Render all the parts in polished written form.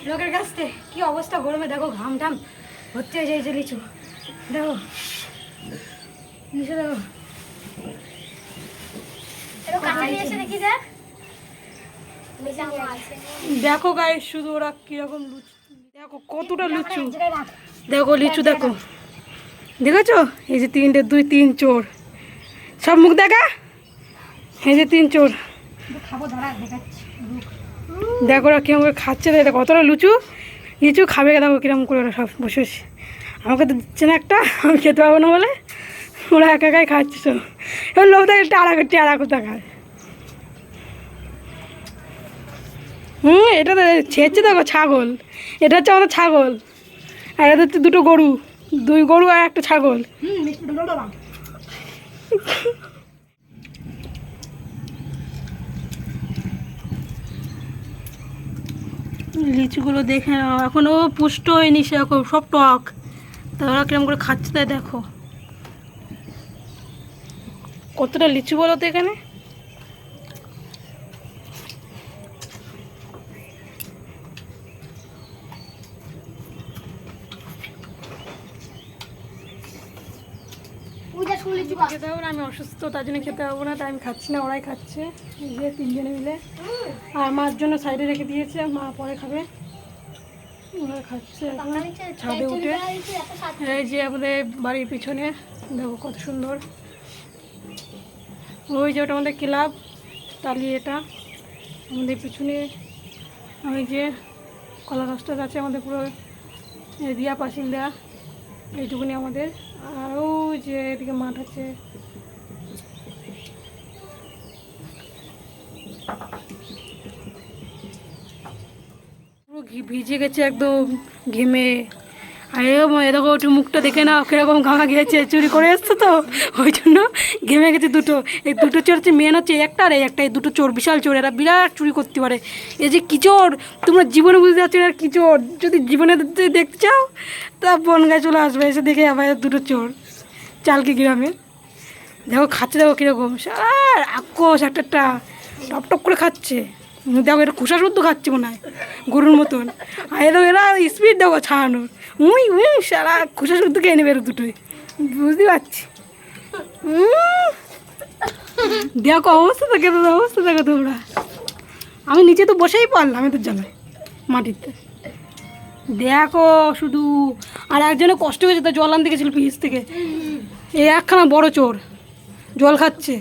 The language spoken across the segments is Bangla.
লোকের কাছ থেকে কি অবস্থা গরমে দেখো, ঘাম টাম ভর্তি হয়ে যায় লিচু। দেখো লিচু দেখো, দেখো গায়ে শুধু ওরা কিরকম লুচু, দেখো কতটা লুচু। দেখো লিচু দেখো, দেখেছো? এই যে তিনটে, 2-3 চোর, সব মুখ দেখা। এই যে 3 চোর, দেখো ওরা কিরকম করে খাচ্ছে। দেখো কতটা লুচু লিচু খাবে, দেখো কিরকম করে ওরা সব বসে বসে। আমাকে তো দিচ্ছে না একটা, আমি খেতে পারবো না বলে ওরা একা একাই খাচ্ছে সব। এবার লোক দেখে টেরা কোথা খায়। এটা তো ছেড়ছে দেখো ছাগল, এটা হচ্ছে আমাদের ছাগল, আর এটা হচ্ছে 2টো গরু, 2 গরু আর একটা ছাগল। লিচুগুলো দেখে নাও, এখনও পুষ্ট হয়নি সেরকম, সব টক। তারা কিরকম করে খাচ্ছে তাই দেখো, কতটা লিচু বলো তো এখানে। খেতে পারবো না, আমি অসুস্থ, তার জন্য খেতে পারবো না, তাই আমি খাচ্ছি না, ওরাই খাচ্ছে এই যে 3 জনে মিলে। আর মার জন্য সাইডে রেখে দিয়েছে, মা পরে খাবে। ওরা খাচ্ছে এখন ছাদে উঠে। এই যে আমাদের বাড়ির পিছনে দেখো কত সুন্দর, ওই যে ওটা আমাদের ক্লাব টালি, এটা আমাদের পিছনে। ওই যে কলা গাছটা আছে আমাদের পুরো এরিয়া বাসিন্দা, এইটুকুনি আমাদের। আর ওই যে এদিকে মাঠ আছে। পুরো ভিজে গেছে একদম ঘেমে। আর দেখো একটু মুখটা দেখে না কিরকম ঘামা গিয়েছে, চুরি করে এসছে তো ওই জন্য ঘেমে গেছে 2টো। এই 2টো চোর হচ্ছে, মেন হচ্ছে একটা আর এই একটা, এই 2টো চোর বিশাল চোর, এরা বিরাট চুরি করতে পারে। এই যে কি চোর, তোমরা জীবনে বুঝতে পারছো না কি চোর। যদি জীবনে দেখতে চাও তা বনগায় চলে আসবে, এসে দেখে আবার 2টো চোর চালকি গ্রামে। দেখো খাচ্ছে, দেখো কীরকম আক্রোশ, একটা টপ টপ করে খাচ্ছে। দেখো এটা খোসা শুদ্ধ খাচ্ছে মনে হয় গরুর মতন। আর এরা স্পিড দেখো ছাড়ানোর, সারা খোসা শুদ্ধ খেয়ে নেবে এর 2টোই, বুঝতে পারছি। দেখো অবস্থা দেখো তোমরা। আমি নিচে তো বসেই পড়লাম, আমি তো জ্বালাই মাটিতে। দেখো শুধু, আর একজনে কষ্ট হয়েছে, তো জল আনতে গেছিল ফ্রিজ থেকে। এই একখানা বড় চোর জল খাচ্ছে,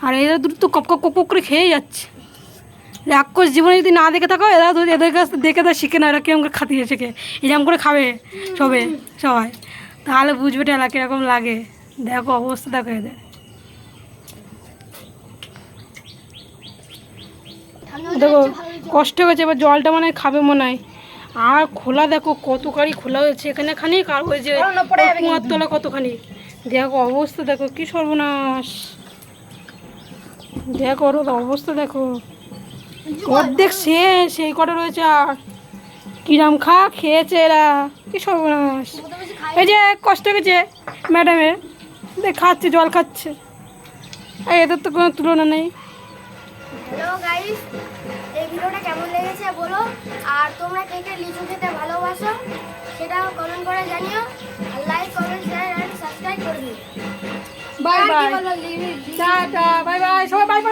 আর এরা 2টো তো কপ করে খেয়ে যাচ্ছে। রাক্ষস জীবনে যদি না দেখে থাকো, এরা এদের কাছ দেখে তো শিখে না, এরা কিরকম করে খাতিয়ে শেখে, এরকম করে খাবে সবাই, তাহলে বুঝবে টেলা কীরকম লাগে। দেখো অবস্থা দেখো এদের। দেখো কষ্ট হয়েছে, এবার জলটা মানে খাবে মনে হয়। আর খোলা দেখো কত গাড়ি খোলা হয়েছে এখানে, খানিক আর ওই যে কুয়ার তলা কতখানি। দেখো অবস্থা দেখো, কি সর্বনাশ। দেখো ওর অবস্থা দেখো, অর্ধেক সেই কটা রয়েছে, আর কিরাম খেয়েছে এরা, কি সর্বনাশ। এই যে কষ্ট হয়েছে ম্যাডামের, খাচ্ছে জল খাচ্ছে, আর এদের তো কোনো তুলনা নেই। হ্যালো গাইস, এই ভিডিওটা কেমন লেগেছে বলো, আর তোমরা কে কে লিচু খেতে ভালোবাসো সেটা কমেন্ট করে জানিও, আর like comment share and subscribe করে দিও। Bye bye, tata, bye bye, সবাই বাই বাই।